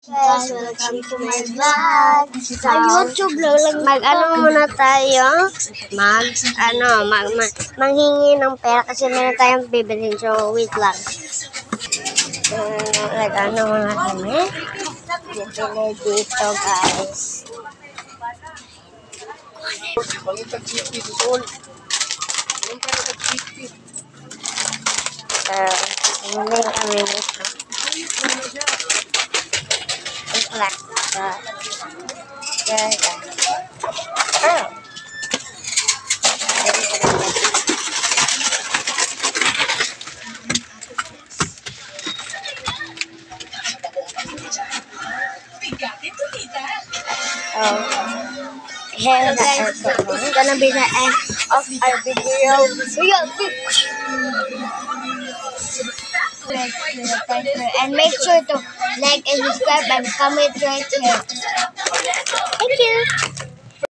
Guys, welcome to my vlog. Sa YouTube lang. Mag-ano muna tayo? Manghingi ng pera kasi meron tayong bibilhin. So, wait lang. Nag-ano muna kami. Bibili dito, guys. Bibili kami dito. Here guys, it's gonna be the end of our video. And make sure to like and subscribe and comment right here.